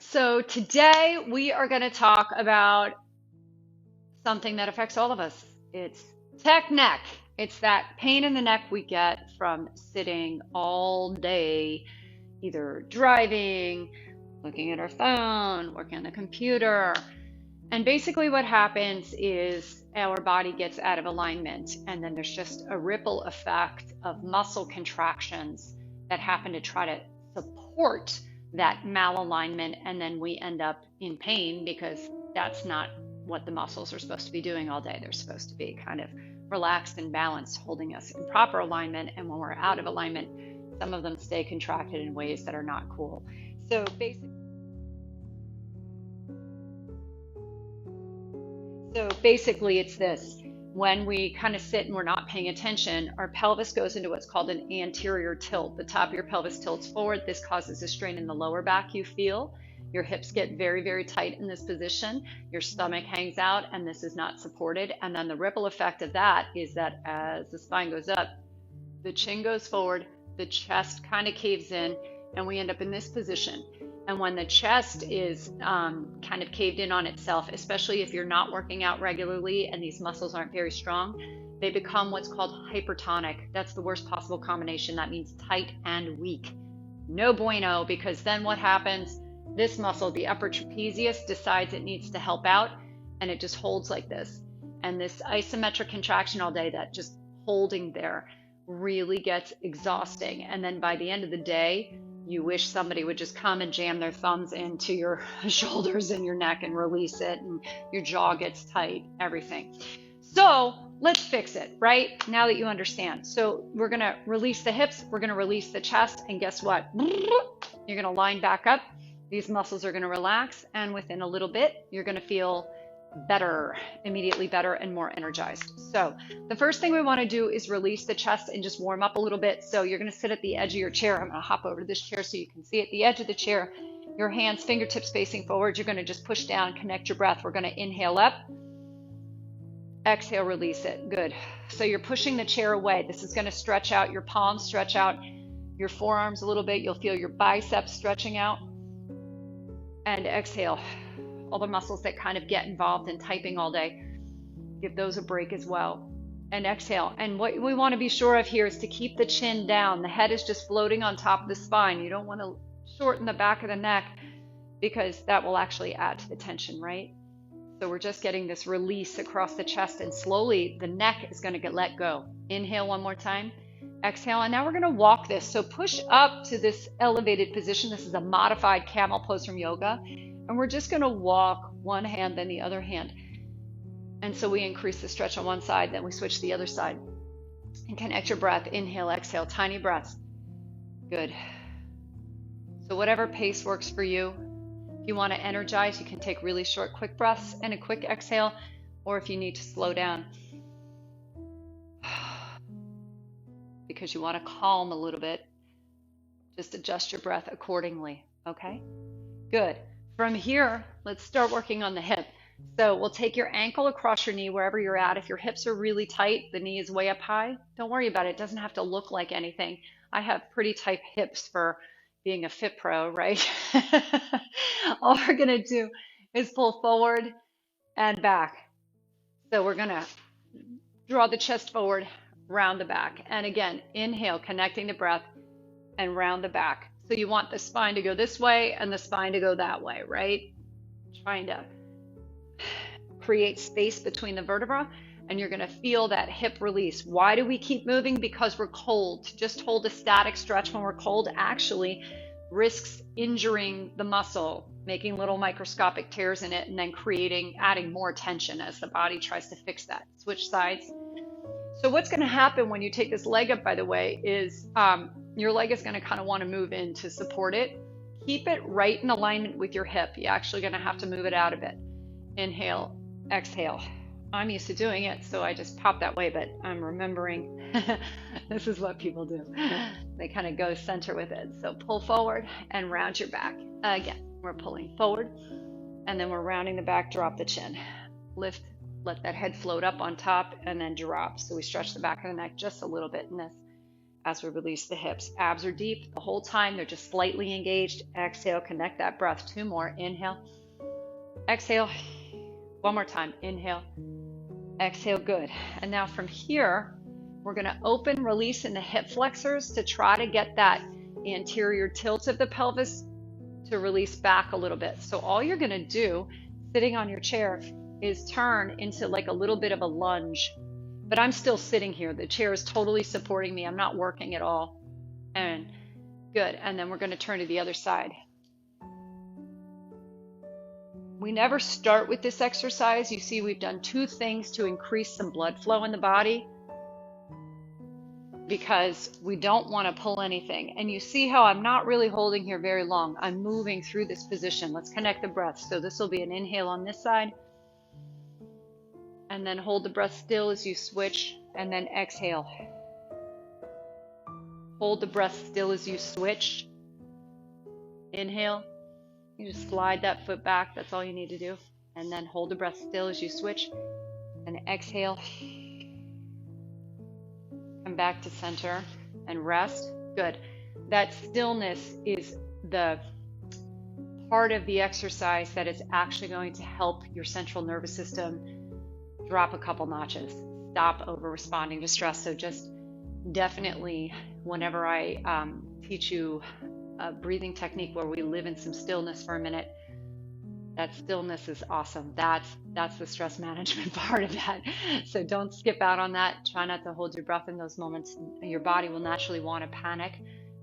So today we are going to talk about something that affects all of us. It's tech neck. It's that pain in the neck we get from sitting all day, either driving, looking at our phone, working on the computer. And basically, what happens is our body gets out of alignment, and then there's just a ripple effect of muscle contractions that happen to try to support that malalignment, and then we end up in pain because that's not what the muscles are supposed to be doing all day. They're supposed to be kind of relaxed and balanced, holding us in proper alignment. And when we're out of alignment, some of them stay contracted in ways that are not cool. So basically, it's this. When we kind of sit and we're not paying attention, our pelvis goes into what's called an anterior tilt. The top of your pelvis tilts forward. This causes a strain in the lower back you feel. Your hips get very, very tight in this position. Your stomach hangs out, and this is not supported. And then the ripple effect of that is that as the spine goes up, the chin goes forward, the chest kind of caves in, and we end up in this position. And when the chest is kind of caved in on itself, especially if you're not working out regularly and these muscles aren't very strong, they become what's called hypertonic. That's the worst possible combination. That means tight and weak. No bueno, because then what happens? This muscle, the upper trapezius, decides it needs to help out, and it just holds like this. And this isometric contraction all day, that just holding there, really gets exhausting. And then by the end of the day, you wish somebody would just come and jam their thumbs into your shoulders and your neck and release it, and your jaw gets tight, everything. So let's fix it, right? Now that you understand. So we're going to release the hips, we're going to release the chest, and guess what? You're going to line back up. These muscles are going to relax, and within a little bit, you're going to feel better, immediately better, and more energized. So the first thing we want to do is release the chest and just warm up a little bit. So you're going to sit at the edge of your chair. I'm going to hop over to this chair so you can see at the edge of the chair, your hands, fingertips facing forward. You're going to just push down, connect your breath. We're going to inhale up, exhale, release it. Good. So you're pushing the chair away. This is going to stretch out your palms, stretch out your forearms a little bit. You'll feel your biceps stretching out. And exhale. All the muscles that kind of get involved in typing all day, give those a break as well. And exhale. And what we want to be sure of here is to keep the chin down. The head is just floating on top of the spine. You don't want to shorten the back of the neck because that will actually add to the tension, right? So we're just getting this release across the chest, and slowly the neck is going to get let go. Inhale one more time. Exhale, and now we're going to walk this. So push up to this elevated position. This is a modified camel pose from yoga. And we're just going to walk one hand, then the other hand. And so we increase the stretch on one side, then we switch to the other side. And connect your breath. Inhale, exhale, tiny breaths. Good. So whatever pace works for you. If you want to energize, you can take really short, quick breaths and a quick exhale. Or if you need to slow down, because you want to calm a little bit, just adjust your breath accordingly. Okay? Good. From here, let's start working on the hip. So we'll take your ankle across your knee wherever you're at. If your hips are really tight, the knee is way up high, don't worry about it. It doesn't have to look like anything. I have pretty tight hips for being a fit pro, right? All we're going to do is pull forward and back. So we're going to draw the chest forward, round the back. And again, inhale, connecting the breath, and round the back. So you want the spine to go this way and the spine to go that way, right? Trying to create space between the vertebra, and you're going to feel that hip release. Why do we keep moving? Because we're cold. To just hold a static stretch when we're cold actually risks injuring the muscle, making little microscopic tears in it, and then adding more tension as the body tries to fix that. Switch sides. So what's going to happen when you take this leg up, by the way, is your leg is going to kind of want to move in to support it. Keep it right in alignment with your hip. You're actually going to have to move it out a bit. Inhale, exhale. I'm used to doing it, so I just pop that way, but I'm remembering this is what people do. They kind of go center with it. So pull forward and round your back. Again, we're pulling forward, and then we're rounding the back, drop the chin. Lift, let that head float up on top, and then drop. So we stretch the back of the neck just a little bit in this. as we release the hips. Abs are deep the whole time. They're just slightly engaged. Exhale, connect that breath. 2 more. Inhale. Exhale. 1 more time. Inhale. Exhale. Good. And now from here, we're going to open, release in the hip flexors to try to get that anterior tilt of the pelvis to release back a little bit. So all you're going to do, sitting on your chair, is turn into like a little bit of a lunge. But I'm still sitting here. The chair is totally supporting me. I'm not working at all. And good. And then we're going to turn to the other side. We never start with this exercise. You see, we've done 2 things to increase some blood flow in the body because we don't want to pull anything. And you see how I'm not really holding here very long. I'm moving through this position. Let's connect the breath. So this will be an inhale on this side. And then hold the breath still as you switch, and then exhale. Hold the breath still as you switch. Inhale. You just slide that foot back. That's all you need to do. And then hold the breath still as you switch. And exhale. Come back to center and rest. Good. That stillness is the part of the exercise that is actually going to help your central nervous system drop a couple notches, stop over responding to stress. So just definitely whenever I teach you a breathing technique where we live in some stillness for a minute, that stillness is awesome. That's the stress management part of that. So don't skip out on that. Try not to hold your breath in those moments. Your body will naturally want to panic.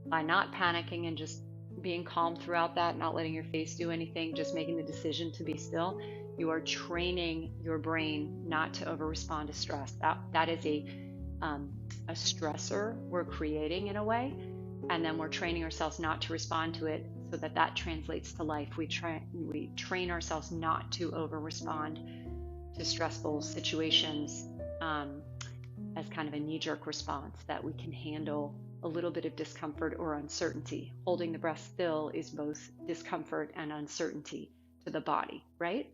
By not panicking and just being calm throughout that, not letting your face do anything, just making the decision to be still, you are training your brain not to over respond to stress. That is a stressor we're creating in a way, and then we're training ourselves not to respond to it so that translates to life. We train ourselves not to over respond to stressful situations as kind of a knee-jerk response, that we can handle a little bit of discomfort or uncertainty. Holding the breath still is both discomfort and uncertainty to the body, right?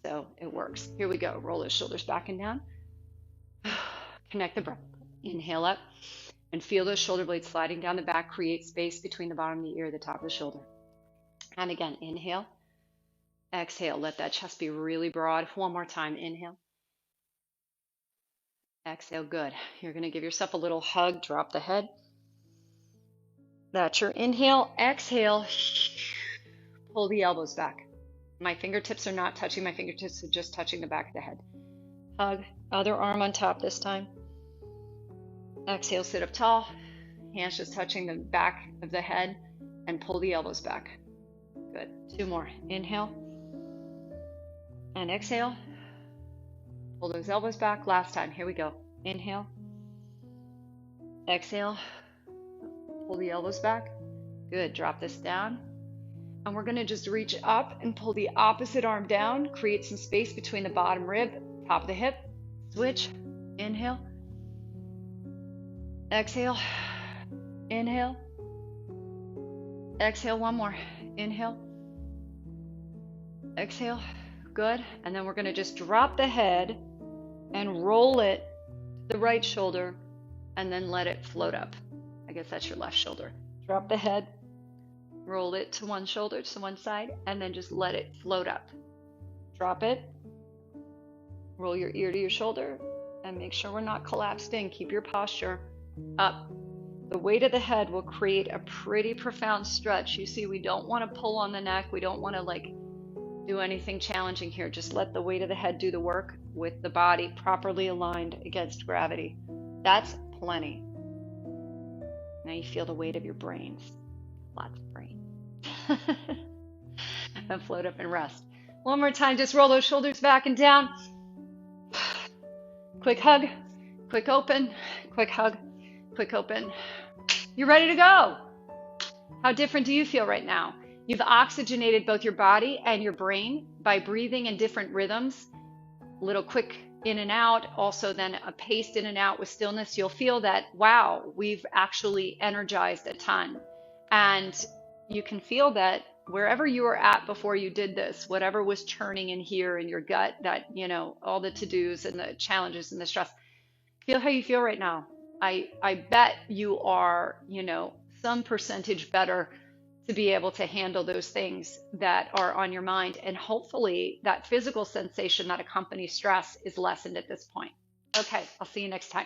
So it works. Here we go. Roll those shoulders back and down. Connect the breath. Inhale up and feel those shoulder blades sliding down the back. Create space between the bottom of the ear and the top of the shoulder. And again, inhale. Exhale. Let that chest be really broad. 1 more time. Inhale. Exhale. Good. You're going to give yourself a little hug. Drop the head. That's your inhale. Exhale. Pull the elbows back. My fingertips are not touching. My fingertips are just touching the back of the head. Hug. Other arm on top this time. Exhale, sit up tall. Hands just touching the back of the head and pull the elbows back. Good. 2 more. Inhale. And exhale. Pull those elbows back. Last time. Here we go. Inhale. Exhale. Pull the elbows back. Good. Drop this down. And we're going to just reach up and pull the opposite arm down. Create some space between the bottom rib, top of the hip. Switch. Inhale. Exhale. Inhale. Exhale. 1 more. Inhale. Exhale. Good. And then we're going to just drop the head and roll it to the right shoulder and then let it float up. I guess that's your left shoulder. Drop the head. Roll it to one shoulder, to one side, and then just let it float up. Drop it. Roll your ear to your shoulder and make sure we're not collapsed in. Keep your posture up. The weight of the head will create a pretty profound stretch. You see, we don't want to pull on the neck. We don't want to do anything challenging here. Just let the weight of the head do the work with the body properly aligned against gravity. That's plenty. Now you feel the weight of your brains. Lots of brain. And float up and rest. 1 more time, just roll those shoulders back and down. Quick hug, quick open, quick hug, quick open. You're ready to go. How different do you feel right now? You've oxygenated both your body and your brain by breathing in different rhythms. A little quick in and out, also then a paced in and out with stillness. You'll feel that, wow, we've actually energized a ton. And you can feel that wherever you were at before you did this, whatever was churning in here in your gut, that, all the to-dos and the challenges and the stress, feel how you feel right now. I bet you are, some percentage better to be able to handle those things that are on your mind. And hopefully that physical sensation that accompanies stress is lessened at this point. Okay, I'll see you next time.